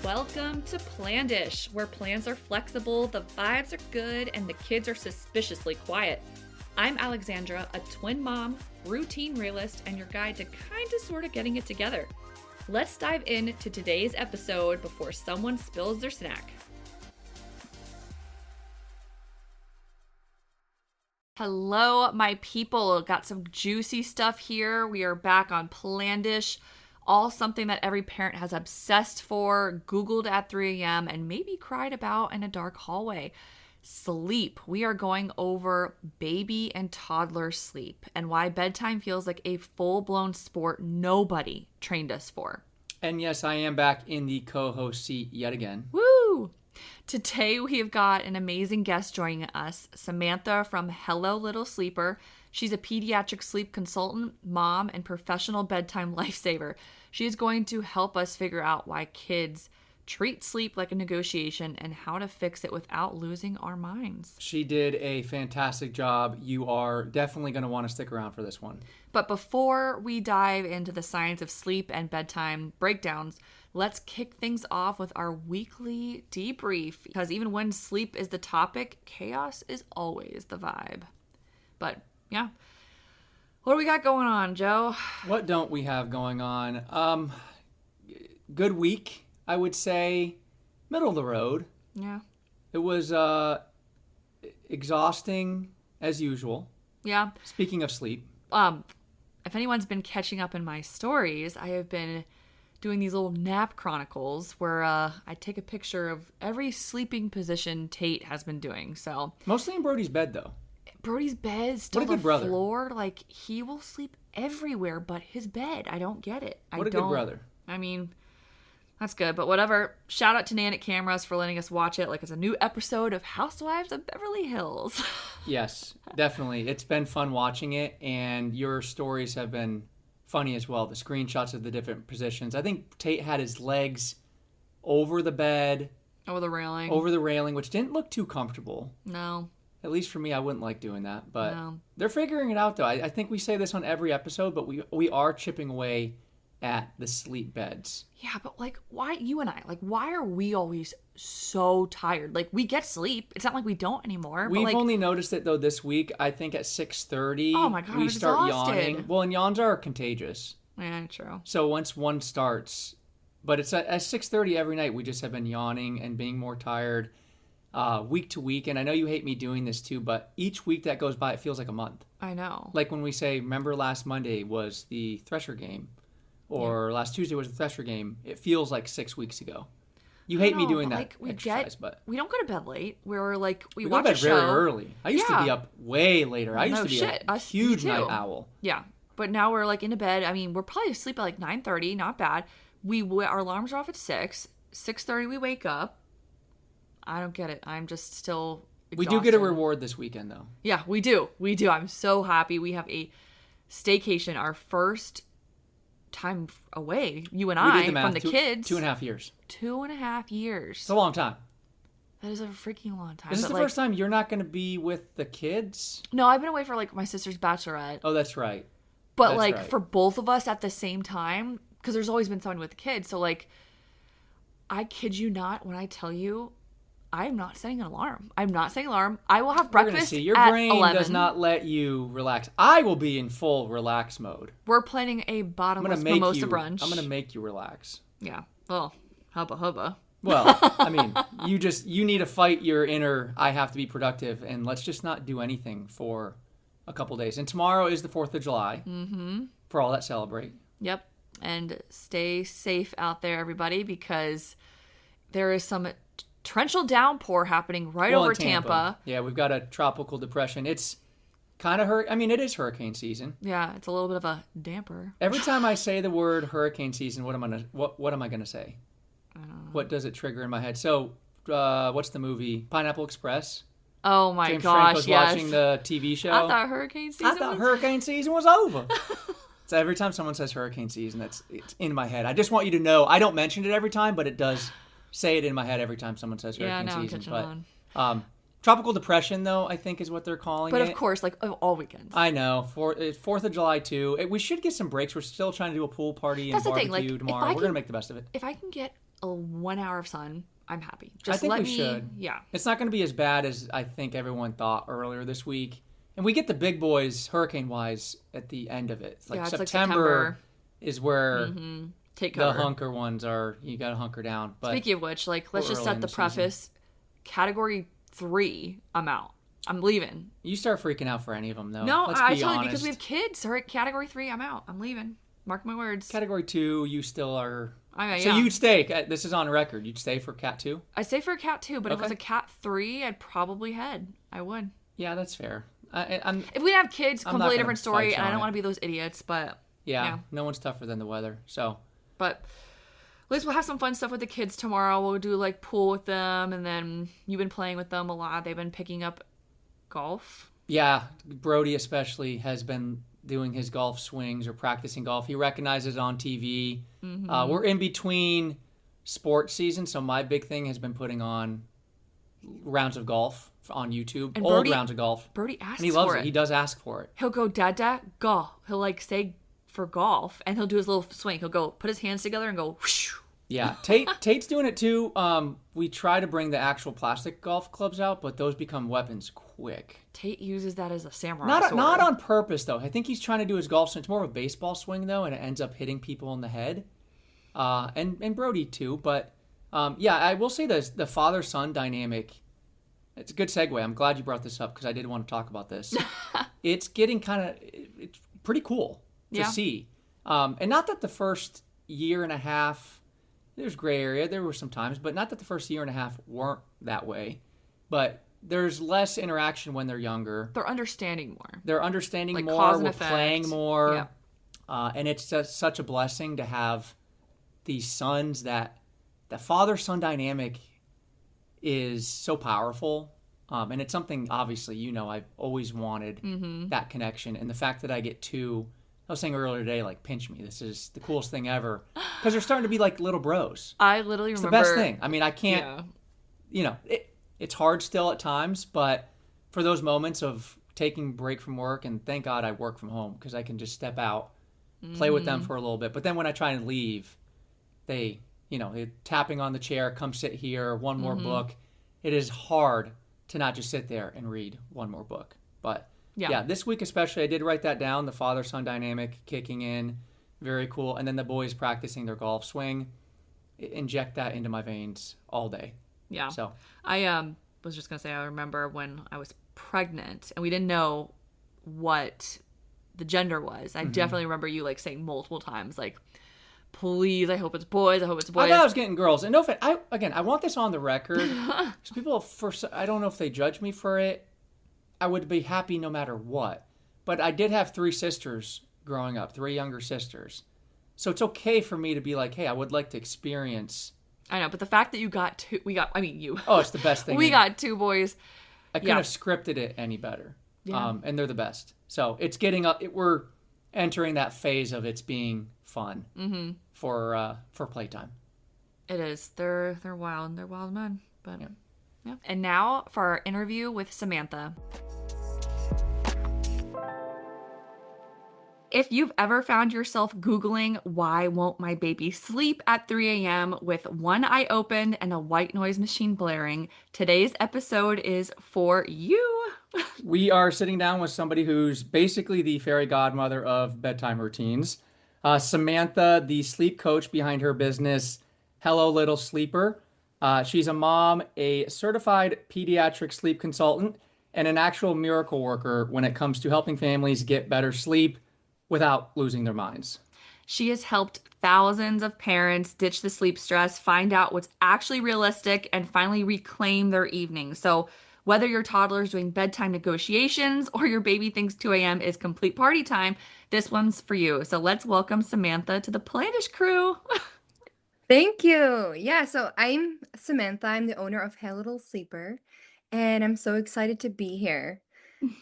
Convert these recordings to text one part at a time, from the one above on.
Welcome to Plandish, where plans are flexible, the vibes are good, and the kids are suspiciously quiet. I'm Alexandra, a twin mom, routine realist, and your guide to kinda sorta getting it together. Let's dive into today's episode before someone spills their snack. Hello, my people. Got some juicy stuff here. We are back on Plandish. All something that every parent has obsessed for, Googled at 3 a.m., and maybe cried about in a dark hallway. Sleep. We are going over baby and toddler sleep and why bedtime feels like a full-blown sport nobody trained us for. And yes, I am back in the co-host seat yet again. Woo! Today we have got an amazing guest joining us, Samantha from Hello Little Sleeper. She's a pediatric sleep consultant, mom, and professional bedtime lifesaver. She is going to help us figure out why kids treat sleep like a negotiation and how to fix it without losing our minds. She did a fantastic job. You are definitely going to want to stick around for this one. But before we dive into the science of sleep and bedtime breakdowns, let's kick things off with our weekly debrief. Because even when sleep is the topic, chaos is always the vibe. But yeah. What do we got going on, Joe? What don't we have going on? Good week, I would say. Middle of the road. Yeah. It was exhausting as usual. Yeah. Speaking of sleep. If anyone's been catching up in my stories, I have been doing these little nap chronicles where I take a picture of every sleeping position Tate has been doing. So Mostly in Brody's bed, though. Brody's bed is still What a good brother. floor. Like, he will sleep everywhere but his bed. I don't get it. What a good brother. I mean, that's good, but whatever. Shout out to Nanit Cameras for letting us watch it like it's a new episode of Housewives of Beverly Hills. Yes, definitely. It's been fun watching it, and your stories have been funny as well. The screenshots of the different positions. I think Tate had his legs over the bed. Over the railing. Over the railing, which didn't look too comfortable. No. At least for me, I wouldn't like doing that. But No. They're figuring it out, though. I think we say this on every episode, but we are chipping away at the sleep beds. Yeah, but like, why, you and I, like, why are we always so tired? Like, we get sleep. It's not like we don't anymore. We've but, like, only noticed it, though, this week. I think at 6:30, oh my God, we I'm start exhausted. yawning. Well, and yawns are contagious. Yeah, true. So once one starts, but it's at 6:30 every night, we just have been yawning and being more tired week to week. And I know you hate me doing this too, but each week that goes by, it feels like a month. I know. Like when we say, remember last Monday was the Thresher game, or last Tuesday was the Thresher game, it feels like 6 weeks ago. You hate me doing that like, exercise, but we don't go to bed late. We're like, we go watch to a bed show very early. I used to be up way later. I used No to be shit. a huge Me too. night owl. Yeah, but now we're like into bed. I mean, we're probably asleep at like 9:30. Not bad. Our alarms are off at 6. 6:30 we wake up. I don't get it. I'm just still exhausted. We do get a reward this weekend, though. Yeah, we do. We do. I'm so happy. We have a staycation, our first time away, you and I, from the kids. 2.5 years. 2.5 years. It's a long time. That is a freaking long time. Is this the first time you're not going to be with the kids? No, I've been away for like my sister's bachelorette. Oh, that's right. But for both of us at the same time, because there's always been someone with the kids. So like, I kid you not when I tell you, I'm not setting an alarm. I'm not setting an alarm. I will have breakfast Your at brain 11. does not let you relax. I will be in full relax mode. We're planning a bottomless mimosa brunch. I'm going to make you relax. Yeah. Well, hubba hubba. Well, I mean, you need to fight your inner, I have to be productive, and let's just not do anything for a couple days. And tomorrow is the 4th of July for all that celebrate. Yep. And stay safe out there, everybody, because there is some torrential downpour happening right over in Tampa. Yeah, we've got a tropical depression. It's kind of it is hurricane season. Yeah, it's a little bit of a damper. Every time I say the word hurricane season, what am I gonna say? What does it trigger in my head? So, what's the movie Pineapple Express? Oh my James gosh, Franco's yes. watching the TV show. I thought hurricane season was over. So every time someone says hurricane season, it's in my head. I just want you to know, I don't mention it every time, but it does say it in my head every time someone says hurricane season. I'm catching on. Tropical depression, though, I think is what they're calling it. But of course, like all weekends. I know. 4th of July, too. We should get some breaks. We're still trying to do a pool party and barbecue tomorrow. We're going to make the best of it. If I can get a 1 hour of sun, I'm happy. I Just think let we me, should. yeah. It's not going to be as bad as I think everyone thought earlier this week. And we get the big boys hurricane-wise at the end of it. It's like Yeah, it's like September September. is where Take the cover. hunker ones are. You got to hunker down. But Speaking of which, like, let's we're just early set in the the season. preface. Category 3, I'm out. I'm leaving. You start freaking out for any of them, though. No, Let's I be tell you, honest. because we have kids. All right, category 3, I'm out. I'm leaving. Mark my words. Category 2, you still are. I mean, So yeah. you'd stay. This is on record. You'd stay for Cat 2? I say for a cat 2, but if it was Okay. a cat 3, I'd probably head. I would. Yeah, that's fair. I'm. If we have kids, I'm not completely gonna different story, fight you and I on don't it. want to be those idiots, but Yeah, no one's tougher than the weather. So but at least we'll have some fun stuff with the kids tomorrow. We'll do like pool with them, and then you've been playing with them a lot. They've been picking up golf. yeah, Brody especially has been doing his golf swings or practicing golf. He recognizes it on TV. We're in between sports season, so my big thing has been putting on rounds of golf on YouTube, And old Brody- rounds of golf, Brody asks and he loves for it. He does ask for it. He'll go, Dad, Dad, golf. He'll like say for golf, and he'll do his little swing. He'll go put his hands together and go whoosh. Yeah, Tate's doing it too. We try to bring the actual plastic golf clubs out, but those become weapons quick. Tate uses that as a samurai Not sword. not on purpose though. I think he's trying to do his golf swing. It's more of a baseball swing though, and it ends up hitting people in the head. And Brody too. But yeah, I will say this: the father-son dynamic. It's a good segue. I'm glad you brought this up because I did want to talk about this. It's getting it's pretty cool to Yeah. see. And not that the first year and a half, there's gray area. There were some times, but not that the first year and a half weren't that way. But there's less interaction when they're younger. They're understanding more. They're understanding Like more. cause and We're effect. playing more. Yeah. And it's just such a blessing to have these sons that the father-son dynamic is so powerful. And it's something, obviously, I've always wanted that connection. And the fact that I get to, I was saying earlier today, like, pinch me. This is the coolest thing ever. Because they're starting to be like little bros. I literally It's remember the best thing. I mean, I can't, Yeah. it's hard still at times, but for those moments of taking a break from work, and thank God I work from home because I can just step out, play with them for a little bit. But then when I try and leave, they're tapping on the chair, come sit here, one more book. It is hard to not just sit there and read one more book. But yeah, this week especially, I did write that down, the father-son dynamic kicking in. Very cool. And then the boys practicing their golf swing. Inject that into my veins all day. Yeah. So I was just gonna say I remember when I was pregnant and we didn't know what the gender was. I definitely remember you like saying multiple times like, please, I hope it's boys. I hope it's boys. I thought I was getting girls. And no offense, I want this on the record. 'Cause people, I don't know if they judge me for it. I would be happy no matter what. But I did have 3 sisters growing up, 3 younger sisters. So it's okay for me to be like, hey, I would like to experience. I know, but the fact that you got you. Oh, it's the best thing. We got 2 boys. I couldn't have scripted it any better. Yeah. And they're the best. So it's getting up. We're entering that phase of it's being fun for playtime. It is. They're wild. They're wild men. But yeah. And now for our interview with Samantha. If you've ever found yourself Googling, why won't my baby sleep at 3 a.m. with one eye open and a white noise machine blaring, today's episode is for you. We are sitting down with somebody who's basically the fairy godmother of bedtime routines. Samantha, the sleep coach behind her business, Hello Little Sleeper. She's a mom, a certified pediatric sleep consultant, and an actual miracle worker when it comes to helping families get better sleep without losing their minds. She has helped thousands of parents ditch the sleep stress, find out what's actually realistic, and finally reclaim their evening. So whether your toddler is doing bedtime negotiations or your baby thinks 2 a.m. is complete party time, this one's for you. So let's welcome Samantha to the Plandish crew. Thank you. Yeah, so I'm Samantha. I'm the owner of Hey Little Sleeper, and I'm so excited to be here.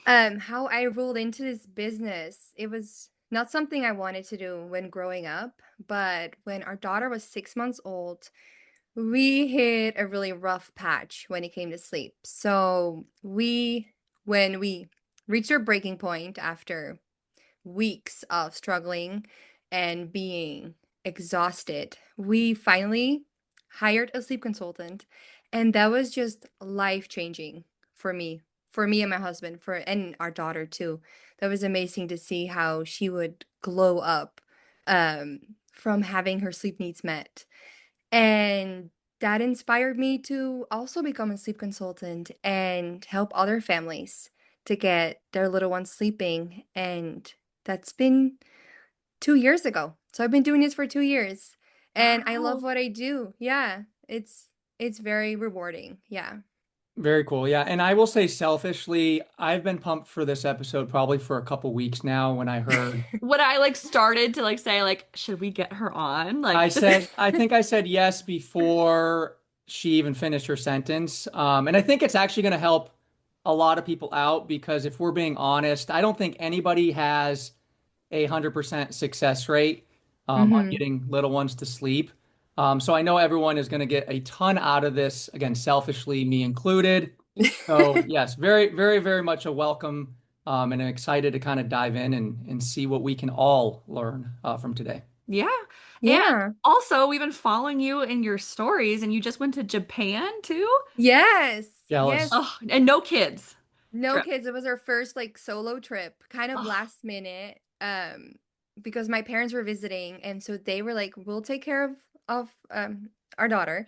How I rolled into this business, it was not something I wanted to do when growing up, but when our daughter was 6 months old, we hit a really rough patch when it came to sleep. So when we reached our breaking point after weeks of struggling and being exhausted, we finally hired a sleep consultant, and that was just life-changing for me and my husband, for and our daughter too. That was amazing to see how she would glow up from having her sleep needs met. And that inspired me to also become a sleep consultant and help other families to get their little ones sleeping. And that's been 2 years ago. So I've been doing this for 2 years and I love Wow. what I do. Yeah. It's very rewarding. Yeah. Very cool. Yeah. And I will say selfishly, I've been pumped for this episode probably for a couple weeks now when I heard When I like started to like say like, should we get her on? I Like, said, I think I said yes before she even finished her sentence. And I think it's actually going to help a lot of people out because if we're being honest, I don't think anybody has 100% success rate on Mhm. getting little ones to sleep. So I know everyone is going to get a ton out of this, again, selfishly, me included. So yes, very, very, very much a welcome, and I'm excited to kind of dive in and see what we can all learn from today. yeah. And Yeah. also, we've been following you in your stories, and you just went to Japan too? Yes. Yes. Jealous. Oh, and no kids No trip. kids. It was our first like solo trip, kind of Oh, last minute. Because my parents were visiting and so they were like, "We'll take care of our daughter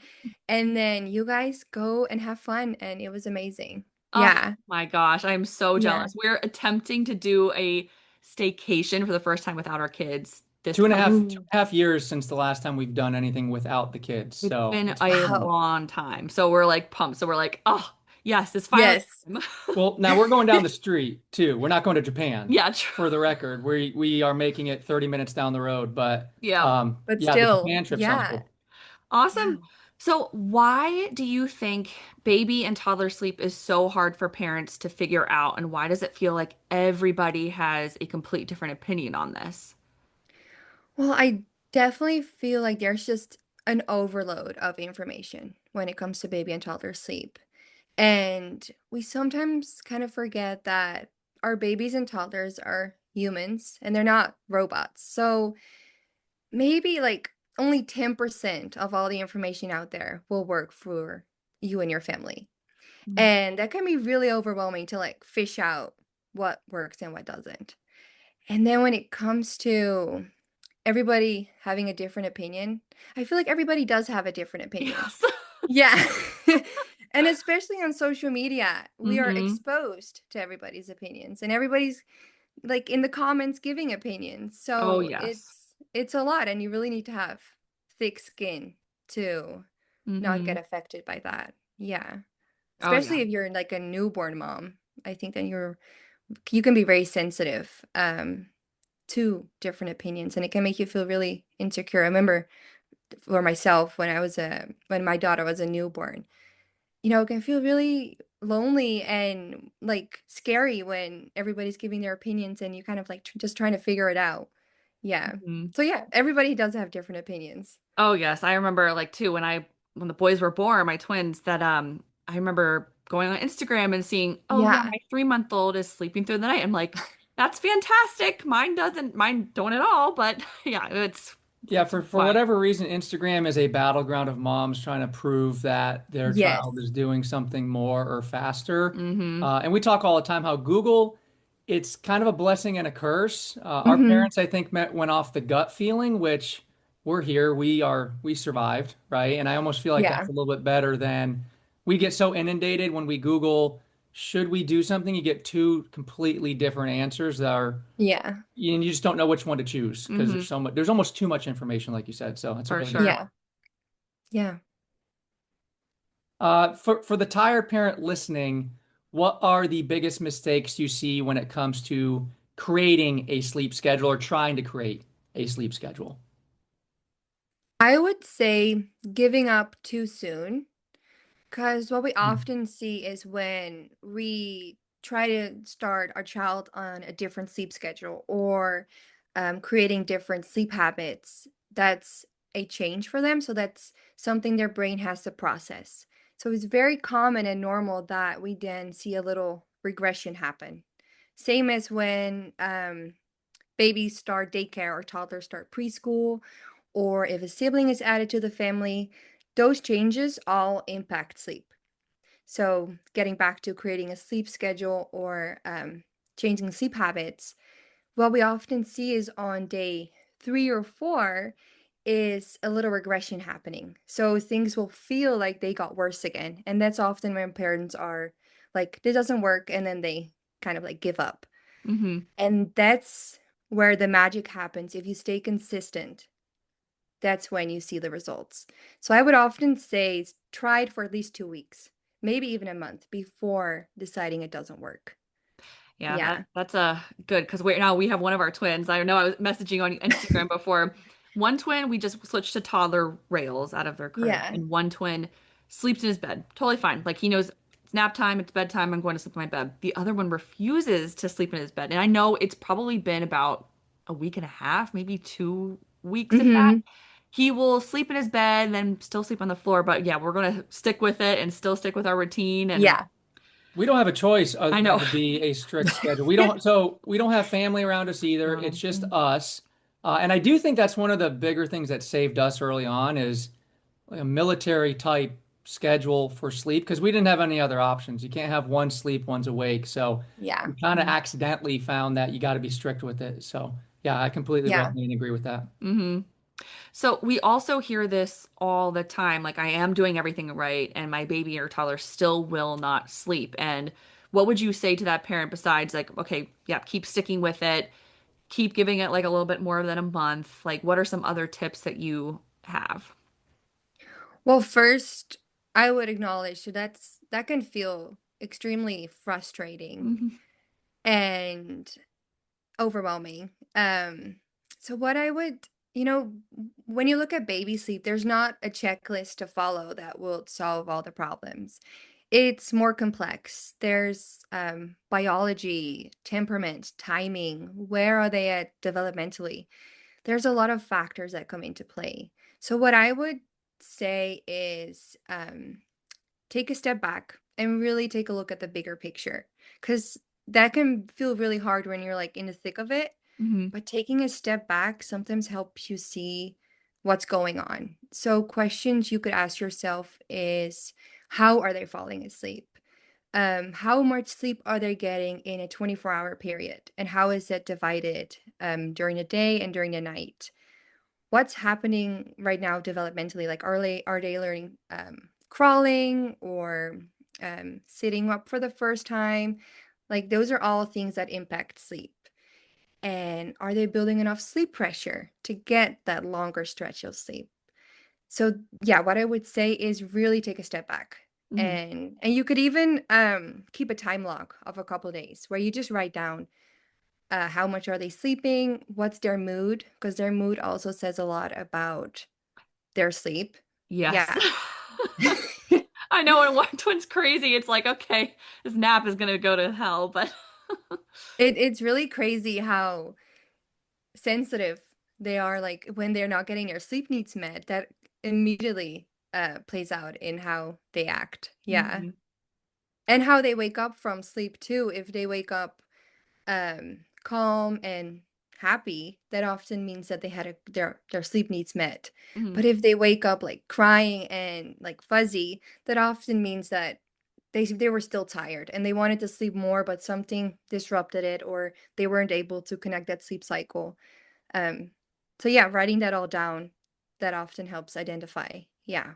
and then you guys go and have fun." And it was amazing. oh Yeah. my gosh, I'm so Yeah. jealous. We're attempting to do a staycation for the first time without our kids this Two and a coming. half, two Ooh. and a half years since the last time we've done anything without the kids. It's So been it's been a fun. Wow. long time. So we're like pumped. So we're like, oh, yes, it's finally Yes. time. Well, now we're going down the street too. We're not going to Japan, Yeah, for the record. We are making it 30 minutes down the road, but yeah. But yeah, the still, Japan trip sounds yeah. cool. Awesome. Yeah. So, why do you think baby and toddler sleep is so hard for parents to figure out, and why does it feel like everybody has a complete different opinion on this? Well, I definitely feel like there's just an overload of information when it comes to baby and toddler sleep. And we sometimes kind of forget that our babies and toddlers are humans and they're not robots. So maybe like only 10% of all the information out there will work for you and your family. And that can be really overwhelming to like fish out what works and what doesn't. And then when it comes to everybody having a different opinion, I feel like everybody does have a different opinion. Yes. Yeah. And especially on social media, we are Hmm. exposed to everybody's opinions and everybody's like in the comments giving opinions. Oh, So yes. it's a lot and you really need to have thick skin to not get Hmm. affected by that. Yeah. Oh, yeah. Especially if you're like a newborn mom. I think that you can be very sensitive to different opinions and it can make you feel really insecure. I remember for myself when my daughter was a newborn, it can feel really lonely and like scary when everybody's giving their opinions and you kind of like just trying to figure it out. Yeah. Mhm. So yeah, everybody does have different opinions. Oh, yes. I remember like too when the boys were born, my twins, that I remember going on Instagram and seeing, oh yeah, Yeah. my 3-month-old is sleeping through the night. I'm like, that's fantastic. Mine don't at all, but yeah, Yeah, it's for wild. whatever reason, Instagram is a battleground of moms trying to prove that their child Yes. is doing something more or faster. Hmm. And we talk all the time how Google, it's kind of a blessing and a curse. Our Hmm. parents, I think, went off the gut feeling, which we're here, we survived, right? And I almost feel like Yeah. that's a little bit better than we get so inundated when we Google, should we do something? You get two completely different answers that are Yeah. and you just don't know which one to choose because Hmm. there's almost too much information, like you said. So it's a For really good point. sure. Yeah. Yeah. For the tired parent listening, what are the biggest mistakes you see when it comes to creating a sleep schedule or trying to create a sleep schedule? I would say giving up too soon. Because what we Mm. often see is when we try to start our child on a different sleep schedule or creating different sleep habits, that's a change for them. So that's something their brain has to process. So it's very common and normal that we then see a little regression happen. Same as when babies start daycare or toddlers start preschool, or if a sibling is added to the family, those changes all impact sleep. So, getting back to creating a sleep schedule or changing sleep habits, what we often see is on day 3 or 4 is a little regression happening. So, things will feel like they got worse again. And that's often when parents are like, this doesn't work. And then they kind of like give up. Mm-hmm. And that's where the magic happens. If you stay consistent, that's when you see the results. So I would often say try it for at least 2 weeks, maybe even a month before deciding it doesn't work. Yeah, Yeah. that's a good because we have one of our twins. I know I was messaging on Instagram before. One twin we just switched to toddler rails out of their crib, Yeah. and one twin sleeps in his bed. Totally fine. Like he knows it's nap time, it's bedtime, I'm going to sleep in my bed. The other one refuses to sleep in his bed. And I know it's probably been about a week and a half, maybe 2 weeks if that. Hmm. He will sleep in his bed and then still sleep on the floor. But yeah, we're gonna stick with it and still stick with our routine. And Yeah. We don't have a choice I than know. to be a strict schedule. We don't have family around us either. It's No. just us. And I do think that's one of the bigger things that saved us early on is like a military type schedule for sleep because we didn't have any other options. You can't have one sleep, one's awake. So Yeah. we kind of accidentally found that you got to be strict with it. So yeah, I completely Yeah. resonate and agree with that. Hmm. So we also hear this all the time, like I am doing everything right and my baby or toddler still will not sleep. And what would you say to that parent besides like, okay, yeah, keep sticking with it, keep giving it like a little bit more than a month? Like what are some other tips that you have? Well, first, I would acknowledge that can feel extremely frustrating Hmm. and overwhelming. So what I would, when you look at baby sleep, there's not a checklist to follow that will solve all the problems. It's more complex. There's biology, temperament, timing. Where are they at developmentally? There's a lot of factors that come into play. So what I would say is take a step back and really take a look at the bigger picture because that can feel really hard when you're like in the thick of it, Hmm. but taking a step back sometimes helps you see what's going on. So questions you could ask yourself is how are they falling asleep? How much sleep are they getting in a 24-hour period? And how is it divided during the day and during the night? What's happening right now developmentally? Like, are they learning crawling or sitting up for the first time? Like, those are all things that impact sleep. And are they building enough sleep pressure to get that longer stretch of sleep? So, yeah, what I would say is really take a step back. Hmm. And you could even keep a time log of a couple days where you just write down how much are they sleeping? What's their mood? Because their mood also says a lot about their sleep. Yes. Yeah. I know when one twin's crazy, it's like, okay, this nap is gonna go to hell, but It's really crazy how sensitive they are, like, when they're not getting their sleep needs met, that immediately, plays out in how they act. Yeah. Mhm. And how they wake up from sleep too. If they wake up calm and happy, that often means that they had their sleep needs met. Mhm. But if they wake up like crying and like fuzzy, that often means that they were still tired and they wanted to sleep more, but something disrupted it, or they weren't able to connect that sleep cycle. Um, so yeah, writing that all down, that often helps identify. Yeah.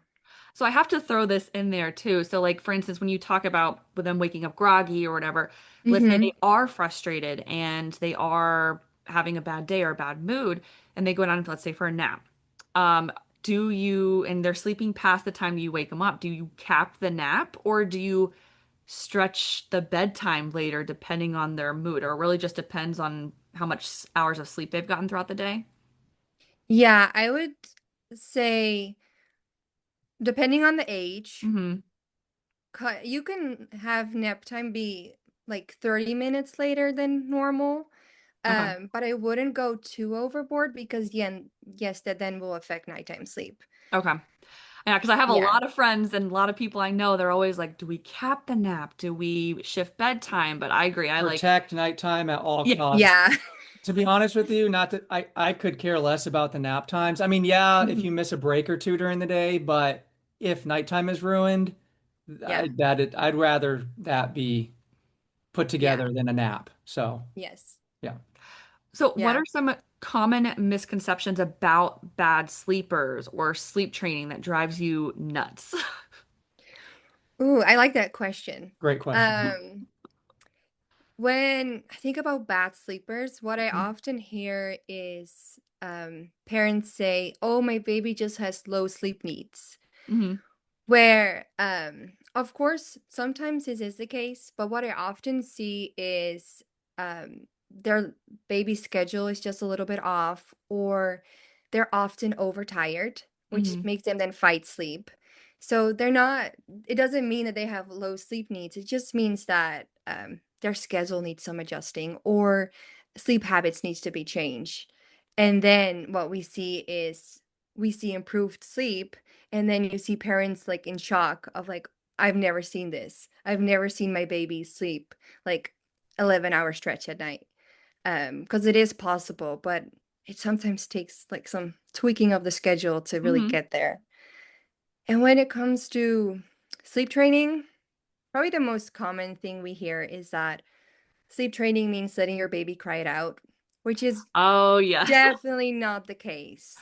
So I have to throw this in there too. So like for instance, when you talk about with them waking up groggy or whatever, let's say they Mm-hmm. are frustrated and they are having a bad day or a bad mood and they go down, let's say for a nap. Um, do you and they're sleeping past the time you wake them up, do you cap the nap or do you stretch the bedtime later depending on their mood, or it really just depends on how much hours of sleep they've gotten throughout the day? Yeah, I would say depending on the age, Hmm. you can have nap time be like 30 minutes later than normal. Okay. But I wouldn't go too overboard because yes, that then will affect nighttime sleep. Okay. Yeah, because I have a Yeah. lot of friends and a lot of people I know, they're always like, do we cap the nap? Do we shift bedtime? But I agree. I like, Protect nighttime at all yeah. costs. Yeah. To be honest with you, not that I could care less about the nap times. I mean, yeah, if Mhm. you miss a break or two during the day, but if nighttime is ruined, Yeah. I'd rather that be put Yeah. together than a nap. So, Yes. yeah. So, what Yeah. are some common misconceptions about bad sleepers or sleep training that drives you nuts? Ooh, I like that question. Great question. Um, when I think about bad sleepers, what I Mhm. often hear is parents say, "Oh, my baby just has low sleep needs." Mhm. Where, of course, sometimes this is the case, but what I often see is their baby schedule is just a little bit off, or they're often overtired, which Mhm. makes them then fight sleep. So they're not, it doesn't mean that they have low sleep needs. It just means that their schedule needs some adjusting, or sleep habits needs to be changed. And then what we see is we see improved sleep, and then you see parents like in shock of like, I've never seen this. I've never seen my baby sleep like 11-hour stretch at night. Because it is possible, but it sometimes takes like some tweaking of the schedule to really Mhm. get there. And when it comes to sleep training, probably the most common thing we hear is that sleep training means letting your baby cry it out, which is Oh, yes. definitely not the case.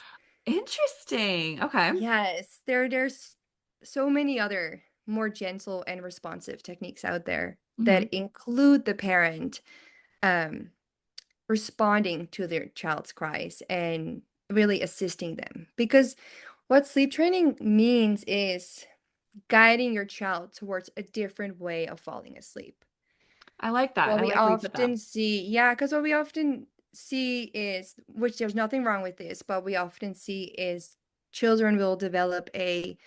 Interesting. Okay. Yes, there's so many other more gentle and responsive techniques out there Mhm. that include the parent um, responding to their child's cries and really assisting them. Because what sleep training means is guiding your child towards a different way of falling asleep. I like that. What I we like where you put that. often see, yeah, because what we often see is, which there's nothing wrong with this, but we often see is children will develop a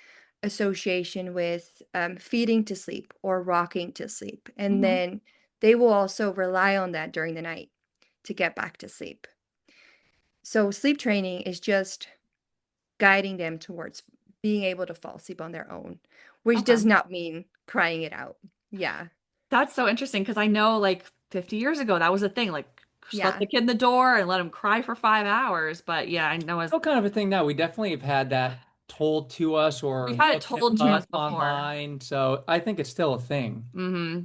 association with feeding to sleep or rocking to sleep, and Mhm. then they will also rely on that during the night to get back to sleep. So sleep training is just guiding them towards being able to fall asleep on their own, which does Okay. not mean crying it out. Yeah, That's so interesting because I know like 50 years ago that was a thing. Like, just let the yeah, kid in the door and let him cry for 5 hours. But yeah, I know as Still kind of a thing now. We definitely have had that told to us we've or had it looked it told to hmm us up before. online. So I think it's still a thing.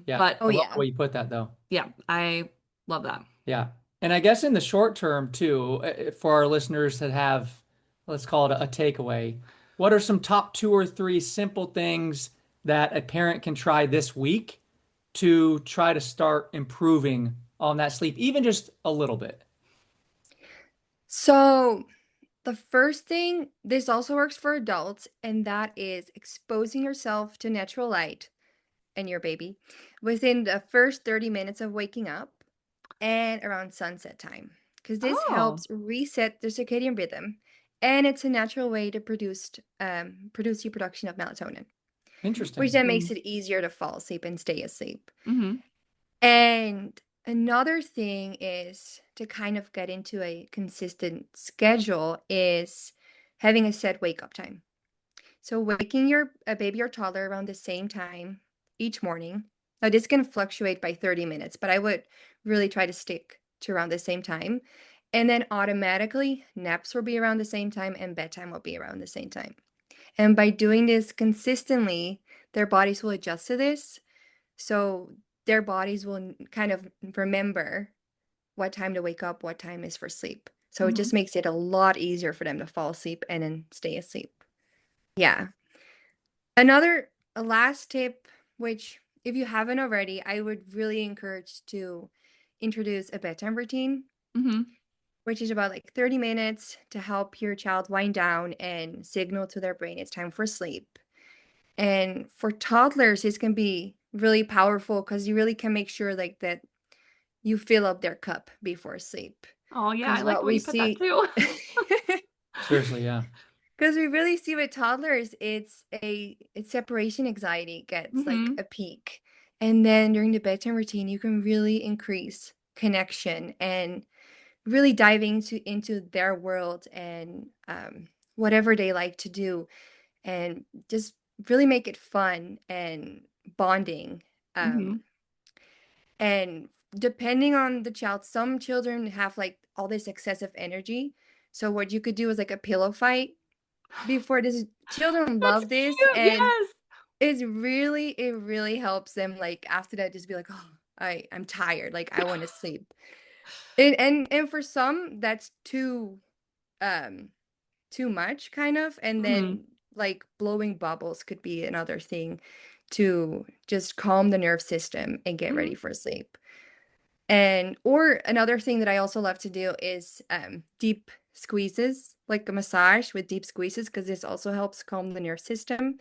Yeah. But oh I love the yeah. way you put that though. yeah, I love that. Yeah. And I guess in the short term too, for our listeners that have, let's call it a takeaway, what are some top two or three simple things that a parent can try this week to try to start improving on that sleep, even just a little bit? So the first thing, this also works for adults, and that is exposing yourself to natural light and your baby within the first 30 minutes of waking up and around sunset time, because this Oh, helps reset the circadian rhythm, and it's a natural way to produce your production of melatonin, which Interesting. then makes mm, it easier to fall asleep and stay asleep. hmm. And another thing is to kind of get into a consistent schedule is having a set wake up time. So waking your a baby or toddler around the same time each morning. Now this can fluctuate by 30 minutes, but I would really try to stick to around the same time. And then automatically naps will be around the same time and bedtime will be around the same time. And by doing this consistently, their bodies will adjust to this. So their bodies will kind of remember what time to wake up, what time is for sleep. So it Hmm. just makes it a lot easier for them to fall asleep and then stay asleep. Yeah. A last tip, which if you haven't already, I would really encourage to introduce a bedtime routine, Hmm. which is about like 30 minutes to help your child wind down and signal to their brain it's time for sleep. And for toddlers, this can be really powerful because you really can make sure like that you fill up their cup before sleep. Oh yeah, I Because like what the way we you put that see, too. Seriously, yeah. because we really see with toddlers, it's separation anxiety gets like Hmm. a peak. And then during the bedtime routine, you can really increase connection and really diving into their world and whatever they like to do, and just really make it fun and bonding. Hmm. Um, and depending on the child, some children have like all this excessive energy. So what you could do is like a pillow fight before this. Children That's love this, cute. and Yes. it really helps them like after that just be like, oh, I'm tired, like I want to sleep. And for some that's um too much kind of, and Hmm. then like blowing bubbles could be another thing to just calm the nerve system and get Hmm. ready for sleep. And or another thing that I also love to do is deep squeezes, like a massage with deep squeezes, because this also helps calm the nerve system,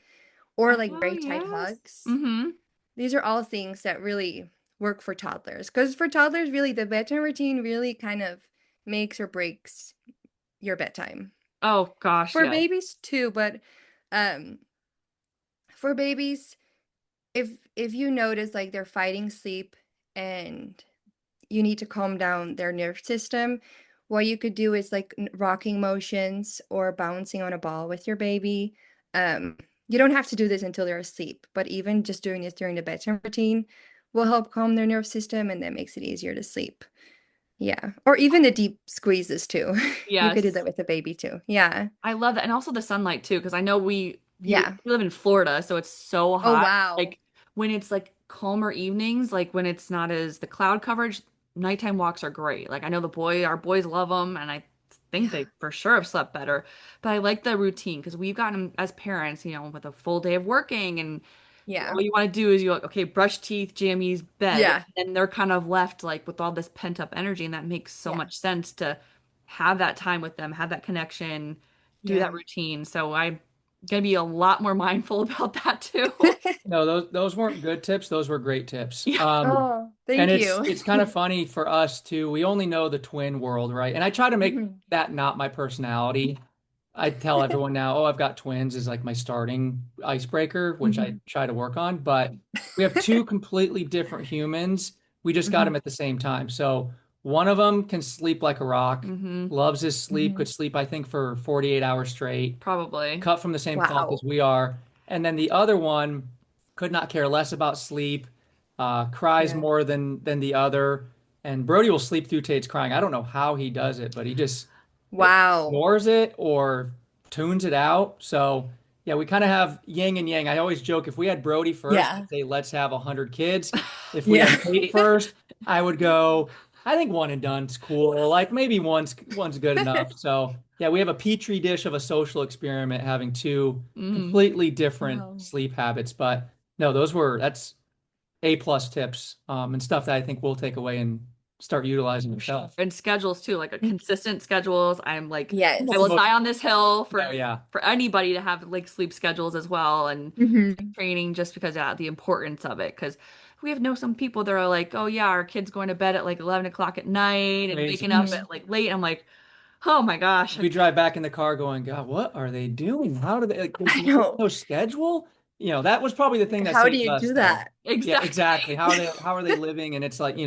or like Oh, very tight yes. hugs. Mm-hmm. These are all things that really work for toddlers. Because for toddlers, really, the bedtime routine really kind of makes or breaks your bedtime. Oh gosh, For yes. babies too, but um, for babies, if you notice like they're fighting sleep and you need to calm down their nerve system, what you could do is like rocking motions or bouncing on a ball with your baby. Um, you don't have to do this until they're asleep, but even just doing this during the bedtime routine will help calm their nerve system and that makes it easier to sleep. Yeah. Or even the deep squeezes too. You could do Yes. that with the baby too. Yeah. I love that. And also the sunlight too, because I know Yeah. we live in Florida, so it's so Oh, hot. wow. Like when it's like calmer evenings, like when it's not as the cloud coverage, nighttime walks are great. Like I know our boys love them, and I think Yeah. they for sure have slept better. But I like the routine because we've gotten as parents, with a full day of working, and Yeah. all you want to do is you like, okay, brush teeth, jammies, bed, Yeah. and they're kind of left like with all this pent up energy, and that makes so Yeah. much sense to have that time with them, have that connection, do that Yeah. routine. So I'm gonna be a lot more mindful about that too. No, those weren't good tips. Those were great tips. Yeah. Oh, And thank it's you. it's kind of funny for us too. We only know the twin world, right? And I try to make Mhm. that not my personality. I tell everyone now, oh, I've got twins is like my starting icebreaker, which I Mhm. try to work on. But we have two completely different humans. We just got them Mhm. at the same time. So one of them can sleep like a rock, Hmm. loves his sleep, could Mhm. sleep, I think, for 48 hours straight, Probably. cut from the same cloth as Wow. we are. And then the other one could not care less about sleep, cries Yeah. more than the other. And Brody will sleep through Tate's crying. I don't know how he does it, but he just Wow. ignores it or tunes it out. So yeah, we kind of have yin and yang. I always joke if we had Brody first, Yeah. I'd say let's have 100 kids. If we Yeah. had Tate first, I would go, I think one and done's cool. Like maybe one's good enough. So yeah, we have a petri dish of a social experiment having two Hmm. completely different Wow. sleep habits. But no, that's A+ tips, and stuff that I think we'll take away and start utilizing For sure. yourself. And schedules too, like a Mm. consistent schedules. I'm like, I That's the will Yes. most, die on this hill no, yeah. for anybody to have like sleep schedules as well and Mhm. training just because the importance of it. Because we have some people that are like, oh yeah, our kid's going to bed at like 11 o'clock at night and waking up Mhm. at like late. I'm like, oh my gosh. We drive back in the car going, God, what are they doing? How do they like there's I know. no schedule? That was probably the thing that How do saved you us do though. that? Yeah, Exactly. exactly. How are they living? And it's like,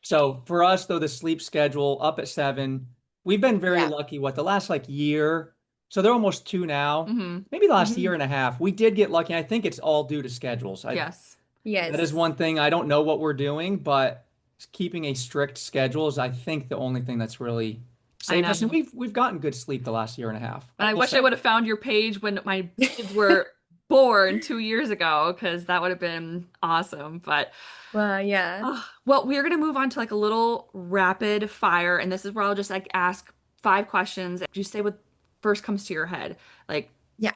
so for us though, the sleep schedule up at 7, we've been very Yeah. lucky what the last like year. So they're almost 2 now, Hmm. maybe the last year Mhm. and a half. We did get lucky. I think it's all due to schedules. Yes. That is Yes. one thing. I don't know what we're doing, but keeping a strict schedule is, I think, the only thing that's really I saved us. And know. we've gotten good sleep the last year and a half, I And I will wish I say. would have found your page when my kids were born 2 years ago, because that would have been awesome. But Well, yeah. well, we're gonna move on to like a little rapid fire, and this is where I'll just like ask 5 questions. You say what first comes to your head. Like, Yeah.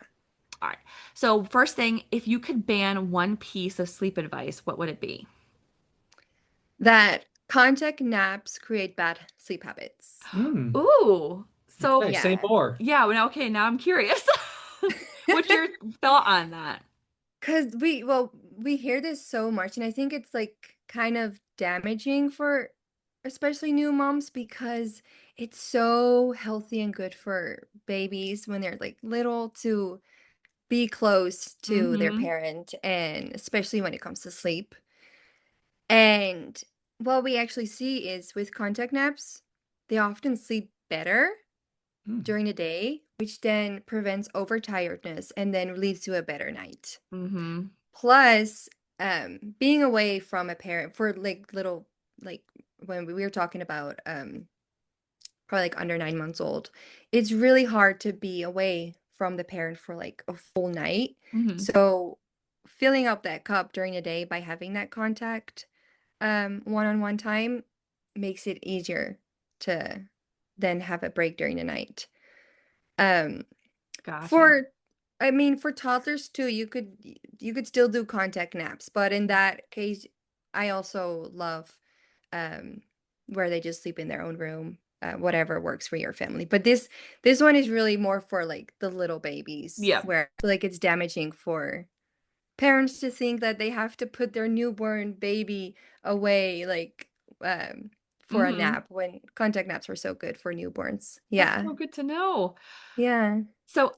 all right. So first thing, if you could ban one piece of sleep advice, what would it be? That contact naps create bad sleep habits. Hmm. Ooh. Okay, So say Yeah. more. yeah, well, okay, now I'm curious. What's your thought on that? Because we hear this so much, and I think it's like kind of damaging for especially new moms because it's so healthy and good for babies when they're like little to be close to their Mm-hmm. parent, and especially when it comes to sleep. And what we actually see is with contact naps, they often sleep better Hmm. during the day, which then prevents overtiredness and then leads to a better night. Mm-hmm. Plus, being away from a parent for like little, like when we were talking about probably like under 9 months old, it's really hard to be away from the parent for like a full night. Mm-hmm. So filling up that cup during the day by having that contact one-on-one time makes it easier to then have a break during the night. Um Gotcha. for I mean for toddlers too, you could still do contact naps, but in that case I also love um where they just sleep in their own room, whatever works for your family. But this one is really more for like the little babies, Yeah. where I feel like it's damaging for parents to think that they have to put their newborn baby away like for a Mm-hmm. nap when contact naps are so good for newborns. That's Yeah. so good to know. Yeah. So,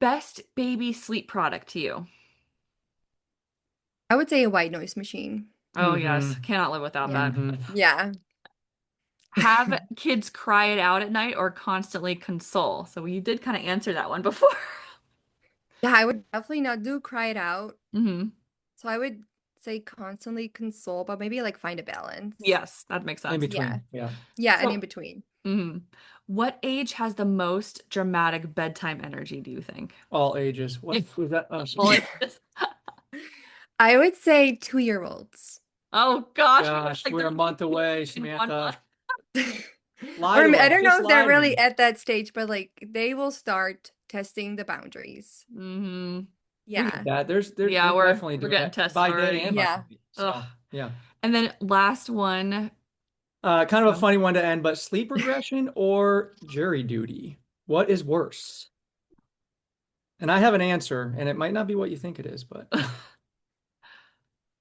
best baby sleep product to you? I would say a white noise machine. Oh, Mm-hmm. yes. Cannot live without Yeah. that. Mm-hmm. Yeah. Have kids cry it out at night or constantly console? So, you did kind of answer that one before. Yeah, I would definitely not do cry it out. Mm-hmm. So I would say constantly console, but maybe like find a balance. Yes, that makes In sense. Yeah. between. Yeah. Yeah, and in So, between. mhm. What age has the most dramatic bedtime energy, do you think? All ages. What was that? Oh, Well, sorry. it's just, I would say 2-year-olds. oh gosh, Gosh, like we're a there's month away, in 1 month. Samantha. Lie Or to I us. don't know Just if they're lie to really me. at that stage, but like they will start testing the boundaries. Mm-hmm. We get Yeah. that. Yeah, They're definitely we're doing getting that tested by day already. and by Yeah. night. Ugh. So yeah. And then last one. Kind of a Oh, funny one to end, but sleep regression or jury duty? What is worse? And I have an answer, and it might not be what you think it is, but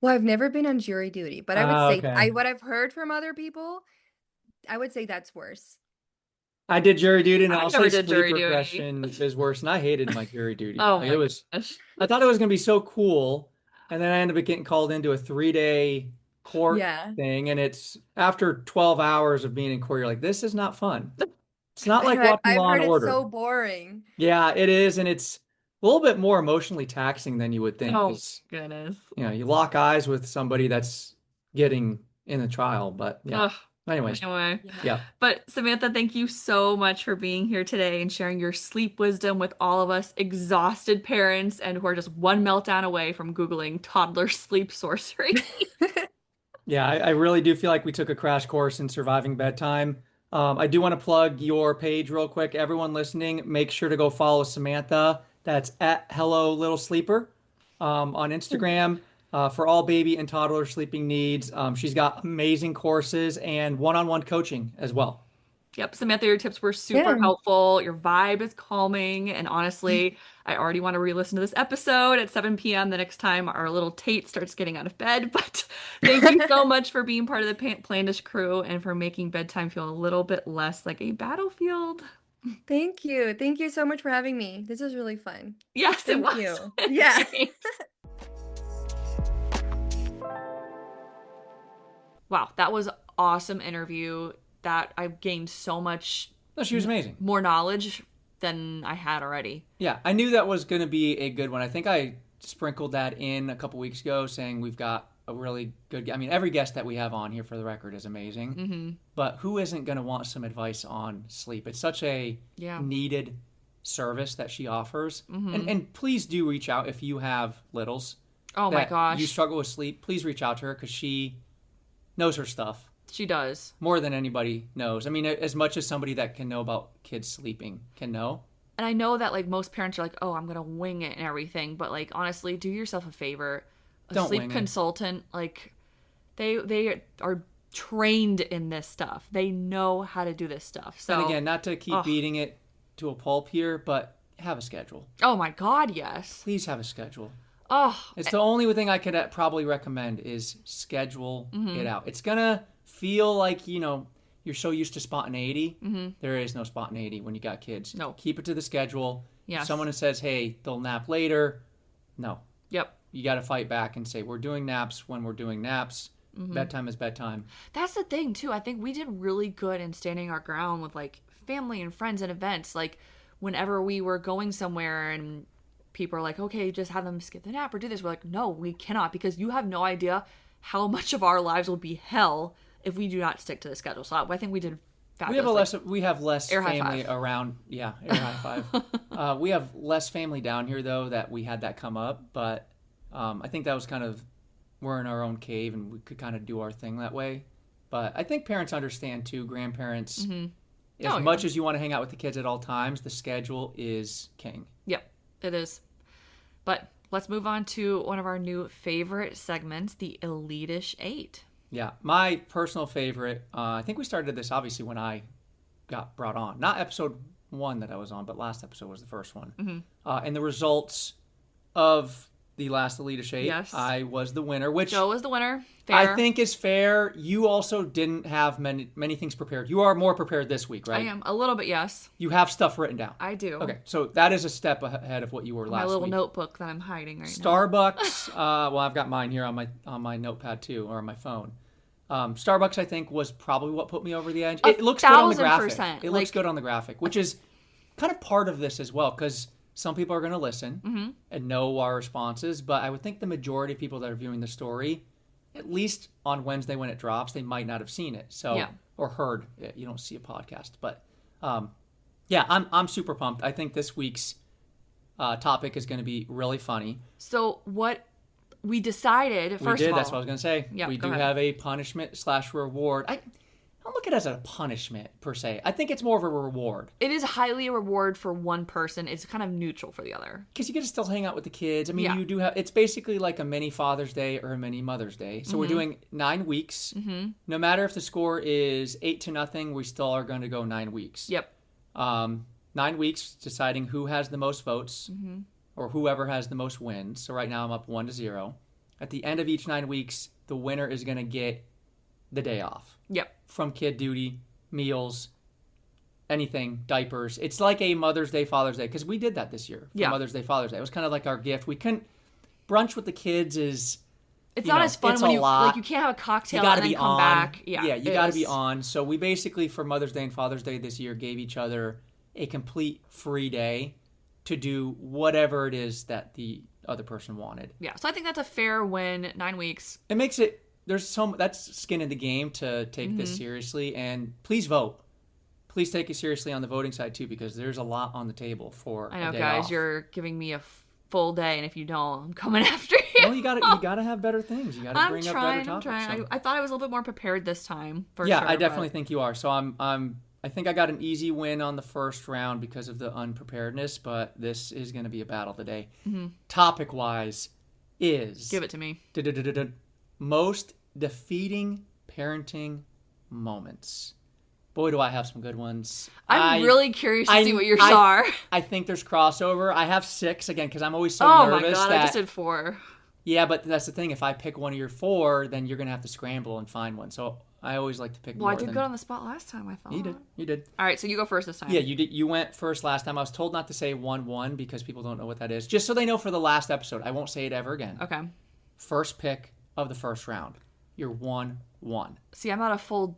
Well, I've never been on jury duty, but I would say okay. what I've heard from other people, I would say that's worse. I did jury duty, and I I'll never say did sleep jury duty. regression is worse. And I hated my jury duty. Oh Like it my was, gosh. I thought it was gonna be so cool, and then I ended up getting called into a 3-day court Yeah. thing, and it's after 12 hours of being in court, you're like, this is not fun. It's not I like know watching I've Law and heard it's Order. so boring. Yeah, it is, and it's a little bit more emotionally taxing than you would think, Oh because goodness. you lock eyes with somebody that's getting in a trial. But yeah. Ugh. Anyways, Anyway, Yeah. yeah. but Samantha, thank you so much for being here today and sharing your sleep wisdom with all of us exhausted parents and who are just one meltdown away from Googling toddler sleep sorcery. Yeah, I really do feel like we took a crash course in surviving bedtime. I do want to plug your page real quick. Everyone listening, make sure to go follow Samantha. That's at Hello Little Sleeper on Instagram for all baby and toddler sleeping needs. She's got amazing courses and one-on-one coaching as well. Yep, Samantha, your tips were super Yeah. helpful. Your vibe is calming. And honestly, I already want to re-listen to this episode at 7 p.m. the next time our little Tate starts getting out of bed. But thank you so much for being part of the Plandish crew and for making bedtime feel a little bit less like a battlefield. Thank you. Thank you so much for having me. This was really fun. Yes, it Thank was. you. Yeah. Thanks. Wow, that was awesome interview. That I've gained so much No, she was amazing. more knowledge than I had already. Yeah, I knew that was going to be a good one. I think I sprinkled that in a couple weeks ago saying we've got a really good, I mean, every guest that we have on here for the record is amazing. Mm-hmm. But who isn't going to want some advice on sleep? It's such a needed service that she offers. Mm-hmm. And please do reach out if you have littles. Oh my gosh. You struggle with sleep. Please reach out to her because she knows her stuff. She does. More than anybody knows. I mean, as much as somebody that can know about kids sleeping can know. And I know that like most parents are like, oh, I'm gonna wing it and everything, but like honestly, do yourself a favor. Don't sleep wing it. consultant, like they are trained in this stuff. They know how to do this stuff. So And again, not to keep beating it to a pulp here, but have a schedule. oh my God, yes. Please have a schedule. Oh, It's the only thing I could probably recommend is schedule it out. It's gonna feel like, you're so used to spontaneity. There is no spontaneity when you got kids. No. Keep it to the schedule. Yes. If someone says, hey, they'll nap later. No. yep. You got to fight back and say, we're doing naps when we're doing naps. Bedtime is bedtime. That's the thing too. I think we did really good in standing our ground with like family and friends and events. Like whenever we were going somewhere and people are like, okay, just have them skip the nap or do this. We're like, no, we cannot, because you have no idea how much of our lives will be hell if we do not stick to the schedule. So I think we did fabulously. We have less Air high family five. around. Yeah, air high five. We have less family down here though that we had that come up, but I think that was kind of we're in our own cave and we could kind of do our thing that way. But I think parents understand too. Grandparents, as much as you want to hang out with the kids at all times, the schedule is king. Yep, it is. But let's move on to one of our new favorite segments, the Elite-ish 8. Yeah, my personal favorite, I think we started this obviously when I got brought on. Not episode 1 that I was on, but last episode was the first one. And the results of the last Elite-ish 8, yes. I was the winner, which Joe was the winner. Fair. I think is fair. You also didn't have many things prepared. You are more prepared this week, right? I am. A little bit, yes. You have stuff written down. I do. Okay, so that is a step ahead of what you were last week. My little notebook that I'm hiding right Starbucks, well, I've got mine here on my notepad too, or on my phone. Starbucks, I think, was probably what put me over the edge. It looks good on the graphic. 1,000%. It looks good on the graphic, which is kind of part of this as well, because some people are going to listen and know our responses, but I would think the majority of people that are viewing the story, at least on Wednesday when it drops, they might not have seen it, or heard it. You don't see a podcast, but yeah, I'm super pumped. I think this week's topic is going to be really funny. So what we decided, first of all... That's what I was going to say. Yeah, we do have a punishment/reward. I don't look at it as a punishment, per se. I think it's more of a reward. It is highly a reward for one person. It's kind of neutral for the other. Because you get to still hang out with the kids. I mean, you do have... It's basically like a mini Father's Day or a mini Mother's Day. So we're doing 9 weeks. No matter if the score is 8-0, we still are going to go 9 weeks. Yep. 9 weeks, deciding who has the most votes or whoever has the most wins. So right now I'm up 1-0. At the end of each 9 weeks, the winner is going to get the day off. Yep. From kid duty, meals, anything, diapers. It's like a Mother's Day, Father's Day, because we did that this year for Mother's Day, Father's Day. It was kind of like our gift. We couldn't... Brunch with the kids is... It's not as fun when you can't have a cocktail and then come back. Yeah, you got to be on. So we basically, for Mother's Day and Father's Day this year, gave each other a complete free day to do whatever it is that the other person wanted. Yeah, so I think that's a fair win. 9 weeks. It makes it... That's skin in the game to take this seriously, and please vote. Please take it seriously on the voting side too, because there's a lot on the table for I know, a day guys, off. you're giving me a full day, and if you don't, I'm coming after you. Well, you gotta have better things. You gotta bring up better topics. I'm trying. So. I thought I was a little bit more prepared this time. For yeah, sure, I definitely think you are. So I think I got an easy win on the first round because of the unpreparedness, but this is going to be a battle today. Topic wise is give it to me. Most defeating parenting moments. Boy, do I have some good ones. I'm really curious to see what yours are. I think there's crossover. I have 6 again because I'm always so nervous. Oh my god, I just did 4. Yeah, but that's the thing. If I pick one of your 4, then you're gonna have to scramble and find one. So I always like to pick. Well, I did good on the spot last time. I thought you did. All right, so you go first this time. Yeah, you did. You went first last time. I was told not to say 1-1 because people don't know what that is. Just so they know for the last episode, I won't say it ever again. Okay. First pick of the first round. You're 1-1. See, I'm not a full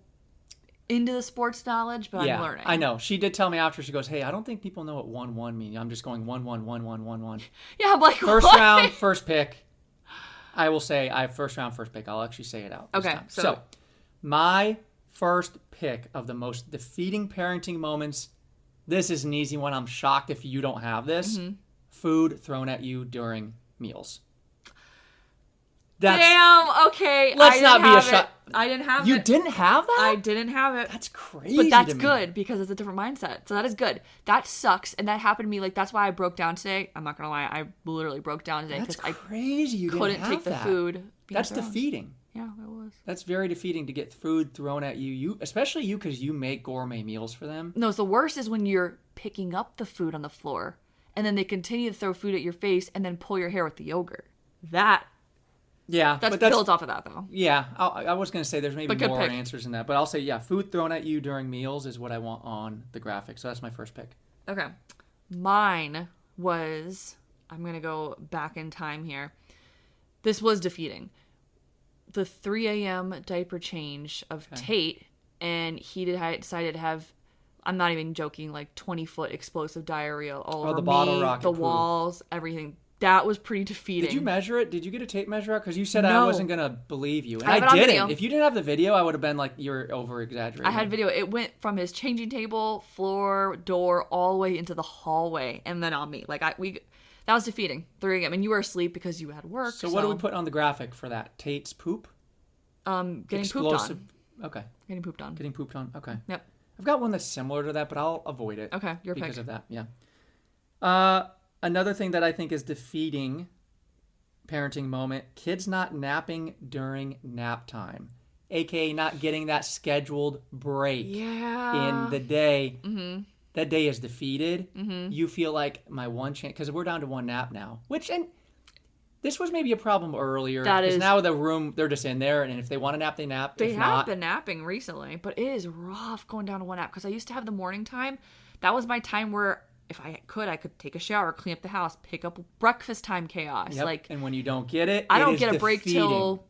into the sports knowledge, but I'm learning. I know. She did tell me after. She goes, "Hey, I don't think people know what 1-1 means. I'm just going 1-1, 1-1, 1-1." Yeah, I'm like, first what? round, first pick. I will say I have first round, first pick. I'll actually say it out. This okay. time. So my first pick of the most defeating parenting moments. This is an easy one. I'm shocked if you don't have this. Food thrown at you during meals. Damn, okay. Let's not be a shot. I didn't have it. You didn't have that? I didn't have it. That's crazy. But that's good because it's a different mindset. So that is good. That sucks. And that happened to me. Like, that's why I broke down today. I'm not going to lie. I literally broke down today because I couldn't take the food. That's defeating. Yeah, it was. That's very defeating to get food thrown at you. Especially you because you make gourmet meals for them. No, the worst is when you're picking up the food on the floor and then they continue to throw food at your face and then pull your hair with the yogurt. Yeah. That's built off of that, though. Yeah. I was going to say there's maybe more answers in that. But I'll say, yeah, food thrown at you during meals is what I want on the graphic. So that's my first pick. Okay. Mine was, I'm going to go back in time here. This was defeating. The 3 a.m. diaper change of Tate, and he decided to have, I'm not even joking, like 20-foot explosive diarrhea all over the me, bottle rocket the poo. walls, everything. That was pretty defeating. Did you measure it? Did you get a tape measure out? Because you said I No. wasn't going to believe you. And I have it on didn't. video. If you didn't have the video, I would have been like, you're over-exaggerating. I had video. It went from his changing table, floor, door, all the way into the hallway, and then on me. Like, that was defeating. 3 a.m. And you were asleep because you had work. So what do we put on the graphic for that? Tate's poop? Getting Explosive. pooped on. Okay. Getting pooped on. Getting pooped on. Okay. Yep. I've got one that's similar to that, but I'll avoid it. Okay, your pick. Because of that, yeah. Another thing that I think is defeating parenting moment, kids not napping during nap time, aka not getting that scheduled break in the day. Mm-hmm. That day is defeated. Mm-hmm. You feel like my one chance, because we're down to one nap now, and this was maybe a problem earlier. Because now the room, they're just in there, and if they want to nap, they nap. They have been napping recently, but it is rough going down to one nap, because I used to have the morning time. That was my time where if I could take a shower, clean up the house, pick up breakfast time chaos. Yep. And when you don't get it, I don't get a break till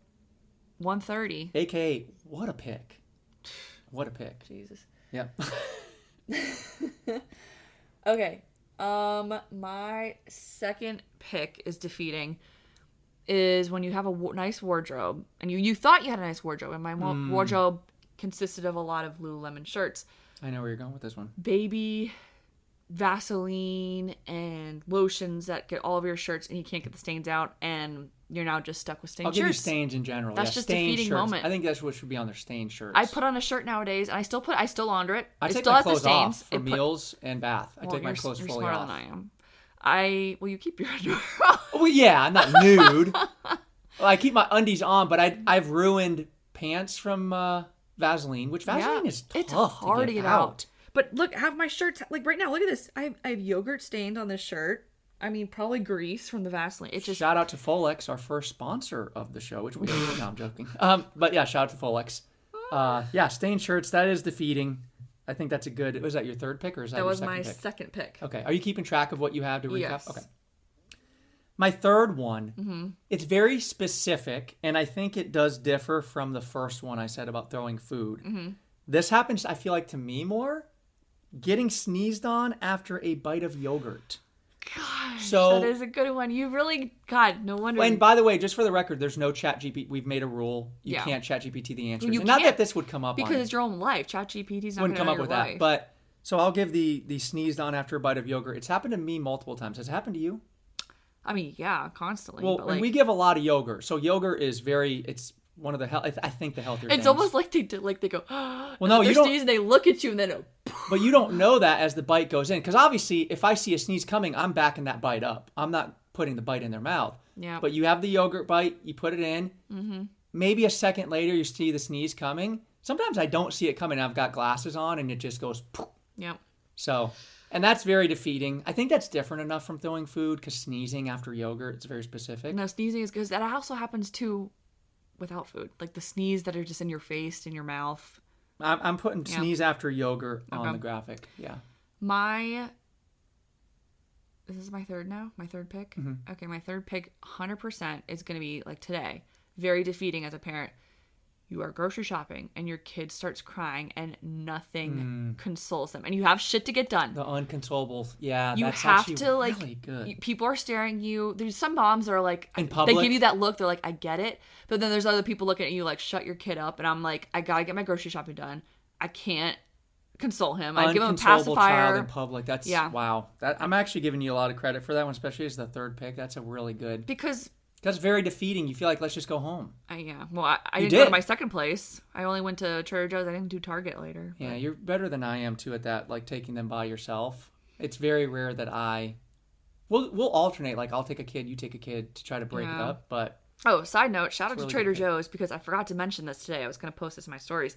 1:30. AKA, what a pick. What a pick. Jesus. Yep. Okay. My second pick is defeating. Is when you have a nice wardrobe, and you thought you had a nice wardrobe, and my wardrobe consisted of a lot of Lululemon shirts. I know where you're going with this one. Baby Vaseline and lotions that get all of your shirts, and you can't get the stains out, and you're now just stuck with stained shirts. I'll give you stains in general. That's just a defeating moment. I think that's what should be on their stained shirts. I put on a shirt nowadays, and I still launder it. I take still my has the clothes stains. off for meals and bath. I take my clothes you're fully smarter off. than I am. You keep your underwear on. Well, yeah, I'm not nude. Well, I keep my undies on, but I've ruined pants from Vaseline, which Vaseline is tough it's hard to get out. But look, I have my shirts, like right now, look at this. I have yogurt stains on this shirt. I mean, probably grease from the Vaseline. It's just... Shout out to Folex, our first sponsor of the show, which we don't know. I'm joking. But yeah, shout out to Folex. Yeah, stained shirts, that is defeating. I think that's a good... Was that your third pick, or is that your second pick? That was my second pick. Okay. Are you keeping track of what you have to recap? Yes. Okay. My third one, it's very specific, and I think it does differ from the first one I said about throwing food. Mm-hmm. This happens, I feel like, to me more. Getting sneezed on after a bite of yogurt. Gosh, that is a good one. You really, God, no wonder. And by the way, just for the record, there's no ChatGPT. We've made a rule. You can't ChatGPT the answers. You not that this would come up because it's your own life. ChatGPT's not going to come know up your with life. that. But so I'll give the sneezed on after a bite of yogurt. It's happened to me multiple times. Has it happened to you? I mean, yeah, constantly. Well, but and we give a lot of yogurt. So yogurt is it's one of the I think the healthier. It's things. Almost like they go. Well, no, you don't. Sneeze and they look at you and then. But you don't know that as the bite goes in, because obviously, if I see a sneeze coming, I'm backing that bite up. I'm not putting the bite in their mouth. Yeah. But you have the yogurt bite, you put it in. Mm-hmm. Maybe a second later, you see the sneeze coming. Sometimes I don't see it coming. I've got glasses on, and it just goes. Poof. Yeah. So, and that's very defeating. I think that's different enough from throwing food, because sneezing after yogurt, it's very specific. No, sneezing is because that also happens too without food, like the sneeze that are just in your face, in your mouth. I'm putting sneeze after yogurt on the graphic. Yeah. This is my third now? My third pick? Mm-hmm. Okay, my third pick 100% is going to be like today. Very defeating as a parent. You are grocery shopping and your kid starts crying and nothing consoles them. And you have shit to get done. The unconsolables. Yeah, you that's have to like really good. People are staring at you. There's some moms that are like in public. They give you that look. They're like, I get it. But then there's other people looking at you like, shut your kid up. And I'm like, I gotta get my grocery shopping done. I can't console him. I give him a pacifier. Child in public. That's wow. I'm actually giving you a lot of credit for that one, especially as the third pick. That's a really good because that's very defeating. You feel like let's just go home. Yeah. Well, I didn't go to my second place. I only went to Trader Joe's. I didn't do Target later. Yeah, you're better than I am too at that. Like taking them by yourself. It's very rare that we'll alternate. Like I'll take a kid, you take a kid to try to break it up. But side note, shout out to Trader Joe's because I forgot to mention this today. I was going to post this in my stories.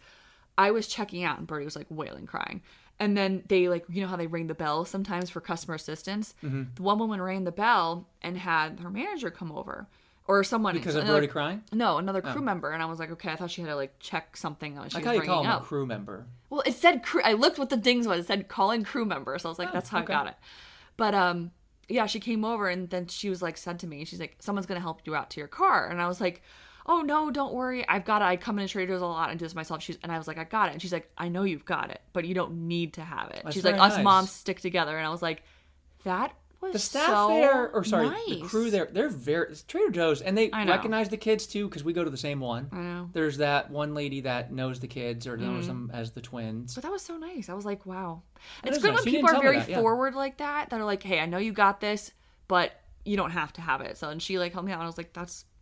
I was checking out and Birdie was like wailing, crying. And then they like, you know how they ring the bell sometimes for customer assistance? Mm-hmm. The one woman rang the bell and had her manager come over. Or someone. Because of Birdie crying? No, another crew member. And I was like, okay, I thought she had to like check something. She like how you call him a crew member. Well, it said crew. I looked what the dings was. It said calling crew member. So I was like, that's how I got it. But yeah, she came over and then she was like, said to me, she's like, someone's going to help you out to your car. And I was like, oh no, don't worry. I've got it. I come into Trader Joe's a lot and do this myself. And I was like, I got it. And she's like, I know you've got it, but you don't need to have it. That's she's like, us moms stick together. And I was like, that was the staff so there, the nice. crew there, they're it's Trader Joe's, and they I know. recognize the kids too because we go to the same one. I know. There's that one lady that knows the kids or knows them as the twins. But that was so nice. I was like, wow. That It's is good nice. when You people didn't are tell me very that, yeah. forward like that are like, hey, I know you got this, but you don't have to have it. So, and she like helped me out, and I was like,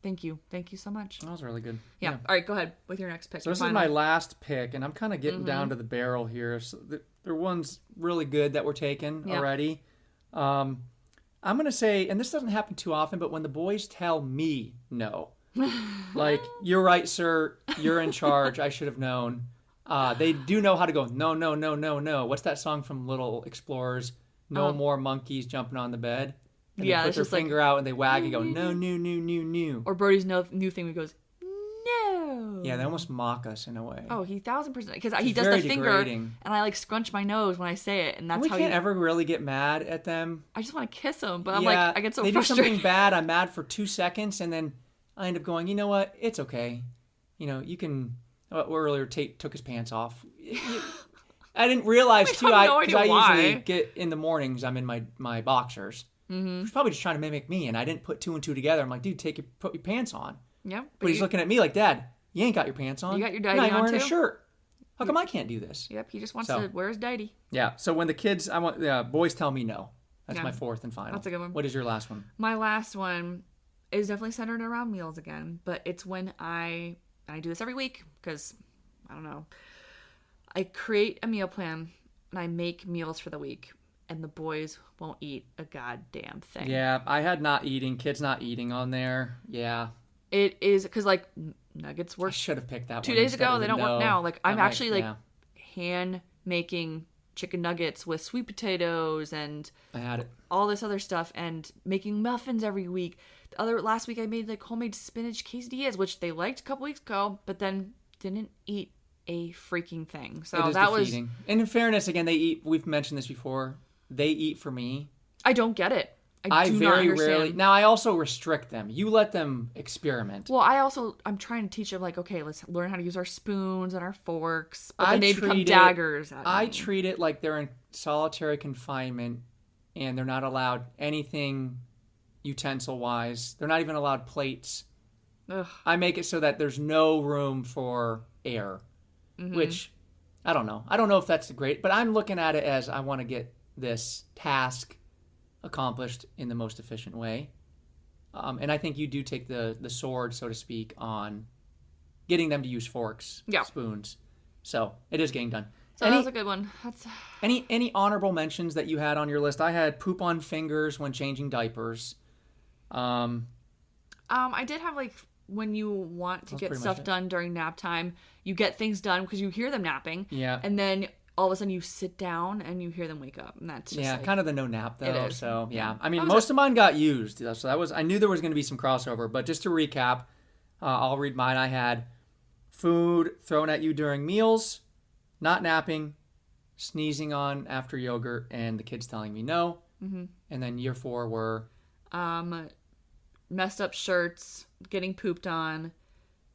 thank you so much. That was really good. Yeah. All right, go ahead with your next pick. So this is my last pick, and I'm kind of getting down to the barrel here. So there are ones really good that were taken already. I'm going to say, and this doesn't happen too often, but when the boys tell me no, like, you're right, sir, you're in charge, I should have known. They do know how to go, no, no, no, no, no. What's that song from Little Explorers? No more monkeys jumping on the bed. And they put their finger out and they wag and go, no, no, no, no, no. Or Brody's new thing where he goes, no. Yeah, they almost mock us in a way. Oh, he 1000%. Because he It's does the very finger, degrading. and I like scrunch my nose when I say it, and that's we how can't ever really get mad at them. I just want to kiss him, but I'm like, I get so they frustrated. do something bad, I'm mad for 2 seconds, and then I end up going, you know what? It's okay. You know, you can. Earlier, Tate took his pants off. I didn't realize too. Because I usually get in the mornings. I'm in my boxers. He's probably just trying to mimic me, and I didn't put 2 and 2 together. I'm like, dude, put your pants on. Yep. But he's looking at me like, Dad, you ain't got your pants on. You got your You're diaper not on wearing too? a shirt. How come I can't do this? Yep. He just wants to wear his diety. Yeah. So when the kids, boys tell me no. That's my fourth and final. That's a good one. What is your last one? My last one is definitely centered around meals again, but it's when I do this every week because I don't know. I create a meal plan and I make meals for the week, and the boys won't eat a goddamn thing. Yeah, I had kids not eating on there. Yeah. It is because like nuggets work. I should have picked that 2 one. days instead ago. of They the don't work now. Like I'm actually hand making chicken nuggets with sweet potatoes and I had it. all this other stuff and making muffins every week. Last week I made like homemade spinach quesadillas, which they liked a couple weeks ago, but then didn't eat a freaking thing. So that defeating. And in fairness, again, they eat. We've mentioned this before. They eat for me. I don't get it. I do very not understand. rarely. Now I also restrict them. You let them experiment. Well, I'm trying to teach them like, okay, let's learn how to use our spoons and our forks. But then they become daggers. I treat it like they're in solitary confinement, and they're not allowed anything utensil-wise. They're not even allowed plates. Ugh. I make it so that there's no room for air, which I don't know. I don't know if that's great, but I'm looking at it as I want to get this task accomplished in the most efficient way. And I think you do take the sword, so to speak, on getting them to use forks, spoons. So it is getting done. So that was a good one. Any honorable mentions that you had on your list? I had poop on fingers when changing diapers. I did have like when you want to get stuff done during nap time, you get things done because you hear them napping. Yeah. And then all of a sudden you sit down and you hear them wake up, and that's just kind of the no nap though. It is. So yeah, I mean most of mine got used. So I knew there was going to be some crossover, but just to recap, I'll read mine. I had food thrown at you during meals, not napping, sneezing on after yogurt, and the kids telling me no. Mm-hmm. And then year 4 were messed up shirts, getting pooped on,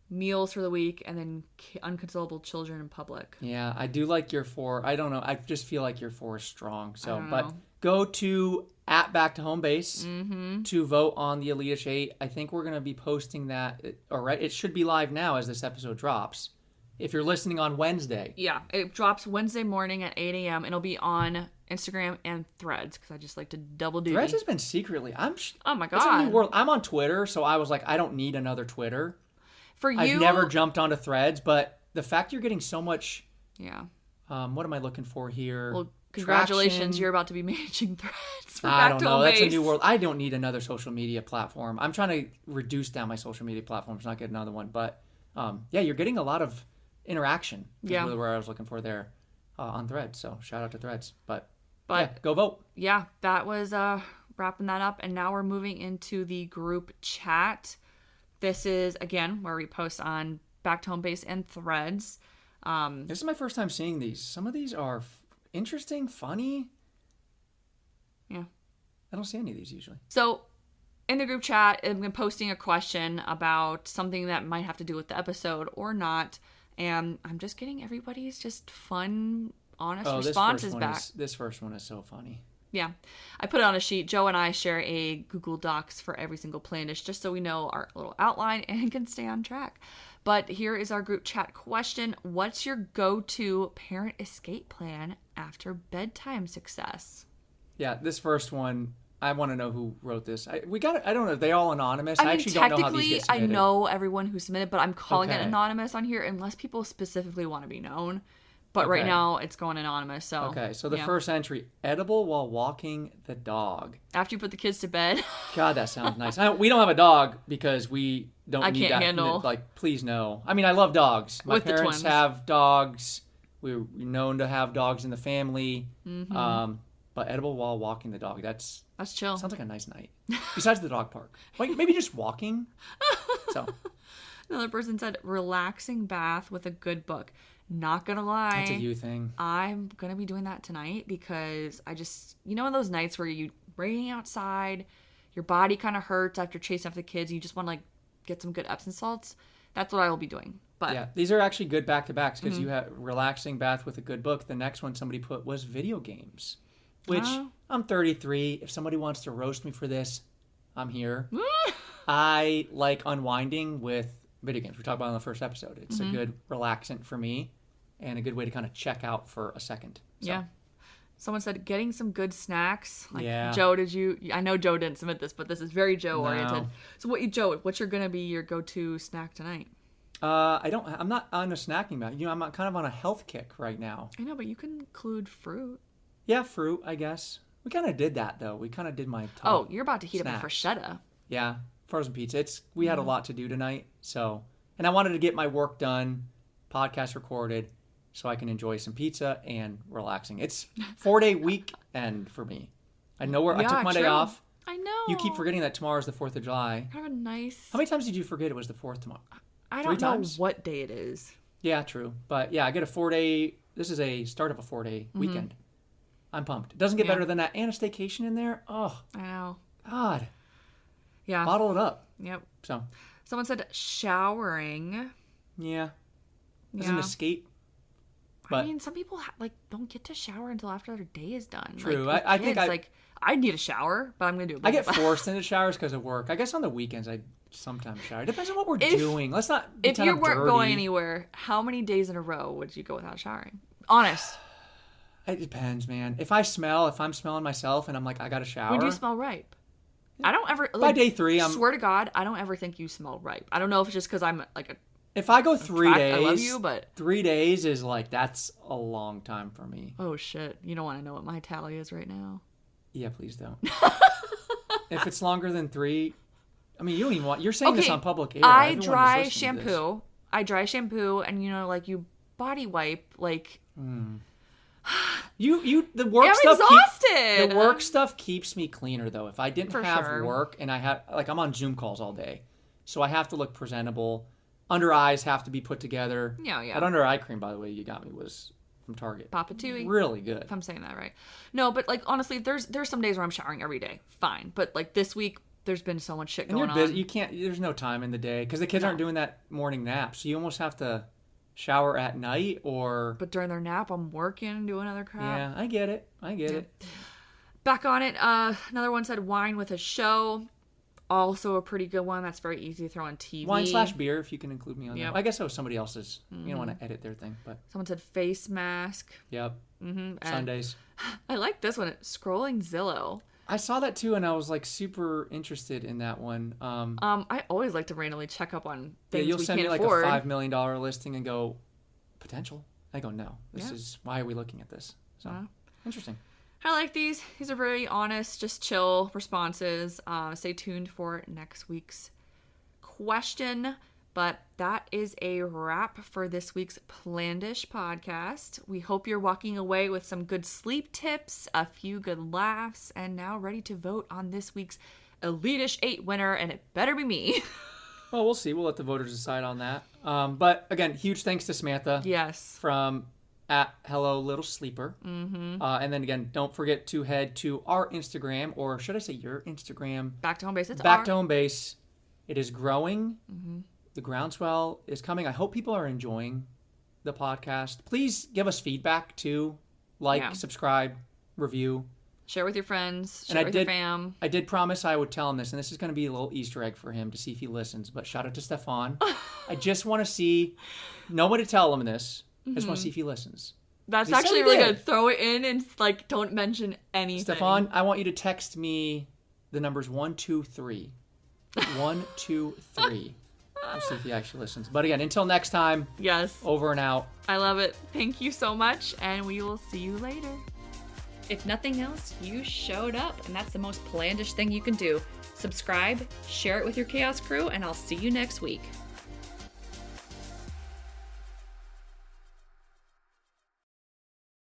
meals for the week, and then unconsolable children in public. Yeah, I do like year 4. I don't know. I just feel like year 4 is strong. So, but go to @Back to Home Base to vote on the Elite 8. I think we're going to be posting that. All right, it should be live now as this episode drops. If you're listening on Wednesday. Yeah, it drops Wednesday morning at 8 a.m. and it'll be on Instagram and Threads because I just like to double duty. Threads has been secretly. Oh my God. It's a new world. I'm on Twitter, so I was like, I don't need another Twitter. For you, I've never jumped onto Threads, but the fact you're getting so much. Yeah. What am I looking for here? Well, congratulations, you're about to be managing Threads for I Back don't to know. Home That's Base. a new world. I don't need another social media platform. I'm trying to reduce down my social media platforms, not get another one. But yeah, you're getting a lot of interaction. Yeah. Really where I was looking for there on Threads. So shout out to Threads. But yeah, go vote. Yeah, that was wrapping that up. And now we're moving into the group chat. This is, again, where we post on Back to Home Base and Threads. This is my first time seeing these. Some of these are interesting, funny. Yeah. I don't see any of these usually. So in the group chat, I'm posting a question about something that might have to do with the episode or not. And I'm just getting everybody's just fun, honest responses back. This first one is so funny. Yeah. I put it on a sheet. Joe and I share a Google Docs for every single Plandish just so we know our little outline and can stay on track. But here is our group chat question. What's your go-to parent escape plan after bedtime success? Yeah, this first one, I want to know who wrote this. I don't know. Are they all anonymous? I mean, actually don't know how these get I submitted. know everyone who submitted, but I'm calling it Okay. anonymous on here unless people specifically want to be known. But right Okay. now, it's going anonymous. So Okay, so the yeah. first entry, edible while walking the dog. After you put the kids to bed. God, that sounds nice. We don't have a dog because we don't I need can't that. handle. Like, please no. I mean, I love dogs. My With the parents twins. have dogs. We're known to have dogs in the family. Mm-hmm. But edible while walking the dog. That's chill. Sounds like a nice night. Besides the dog park. Like, maybe just walking. So, Another person said relaxing bath with a good book. Not gonna lie. that's a you thing. I'm gonna be doing that tonight because I just, in those nights where you raining outside, your body kind of hurts after chasing after the kids, you just want to like get some good Epsom salts. That's what I will be doing. But Yeah, these are actually good back-to-backs because you have relaxing bath with a good book. The next one somebody put was video games, which Oh. I'm 33. If somebody wants to roast me for this, I'm here. I like unwinding with video games. We talked about it in the first episode. It's a good relaxant for me and a good way to kind of check out for a second. So, yeah. Someone said getting some good snacks. Like, Yeah. Joe, I know Joe didn't submit this, but this is very Joe oriented. No. So Joe, what's gonna be your go-to snack tonight? I'm not on a snacking map. I'm kind of on a health kick right now. I know, but you can include fruit. Yeah, fruit, I guess. We kind of did that though. We kind of did my top. Oh, you're about to heat up a snacks. bruschetta. Yeah, frozen pizza. We had a lot to do tonight, and I wanted to get my work done, podcast recorded, so I can enjoy some pizza and relaxing. It's 4-day weekend for me. I Yeah, took Monday true. off. I know. You keep forgetting that tomorrow's the 4th of July. Kind of a nice. How many times did you forget it was the 4th tomorrow? I 3 don't know times? what day it is. Yeah, true. But yeah, I get a 4-day. This is a start of a 4-day weekend. I'm pumped. It doesn't get Yeah. better than that. And a staycation in there. Oh, I know. God. Yeah. Bottle it up. Yep. So, Someone said showering. yeah. It's Yeah. an escape. I But mean, some people don't get to shower until after their day is done. True. Like, with I think kids, I need a shower, but I'm gonna do it. I get forced into showers because of work. I guess on the weekends I sometimes shower. Depends on what we're doing. Let's not be If kind you of weren't dirty. going anywhere, how many days in a row would you go without showering? Honest. It depends, man. If I'm smelling myself and I'm like, I got to shower. Would you smell ripe? I don't ever. By day 3, I'm. Swear to God, I don't ever think you smell ripe. I don't know if it's just because I'm like a. If I go 3 days, I love you, but 3 days is like that's a long time for me. oh shit, you don't want to know what my tally is right now. Yeah, please don't. If it's longer than 3, I mean, you don't even want. You're saying this Okay, on public air. I Everyone is dry listening to this. shampoo. I dry shampoo, and like you body wipe, like The work I'm stuff. exhausted. The work stuff keeps me cleaner though. If I didn't For have sure. work and I have I'm on Zoom calls all day, so I have to look presentable. Under eyes have to be put together. Yeah, yeah. That under eye cream, by the way, you got me was from Target. Papa Tui. Really good. If I'm saying that right. No, but like honestly, there's some days where I'm showering every day. Fine, but like this week, there's been so much shit And going you're busy. on. You can't. There's no time in the day because the kids No. aren't doing that morning nap. So you almost have to shower at night or. But during their nap, I'm working and doing other crap. Yeah, I get it. Back on it. Another one said wine with a show. Also a pretty good one. That's very easy to throw on TV. Wine/beer, if you can include me on Yep. that. I guess that was somebody else's. You don't want to edit their thing, but Someone said face mask. yep. And Sundays. I like this one. Scrolling Zillow. I saw that too, and I was like super interested in that one. I always like to randomly check up on Yeah, things you'll we send can't me like afford. a $5 million listing and go potential. I go no. This is why are we looking at this? So interesting. I like these. These are very honest, just chill responses. Stay tuned for next week's question. But that is a wrap for this week's Plandish podcast. We hope you're walking away with some good sleep tips, a few good laughs, and now ready to vote on this week's Elitish 8 winner, and it better be me. Well, we'll see. We'll let the voters decide on that. But again, huge thanks to Samantha Yes. from at Hello Little Sleeper. Mm-hmm. And then again, don't forget to head to our Instagram, or should I say your Instagram? Back to home base. It's Back our- to home base. It is growing. Mm-hmm. The groundswell is coming. I hope people are enjoying the podcast. Please give us feedback too. Like, Yeah. subscribe, review. Share with your friends. And Share with your fam. I did promise I would tell him this, and this is going to be a little Easter egg for him to see if he listens. But shout out to Stefan. I just want to see. Nobody tell him this. I just want to see if he listens. That's He said actually he really did. good. Throw it in and like don't mention anything. Stefan, I want you to text me the numbers 1, 2, 3. 1, 2, 3. We'll see if he actually listens. But again, until next time. Yes. Over and out. I love it. Thank you so much, and we will see you later. If nothing else, you showed up, and that's the most plandish thing you can do. Subscribe, share it with your chaos crew, and I'll see you next week.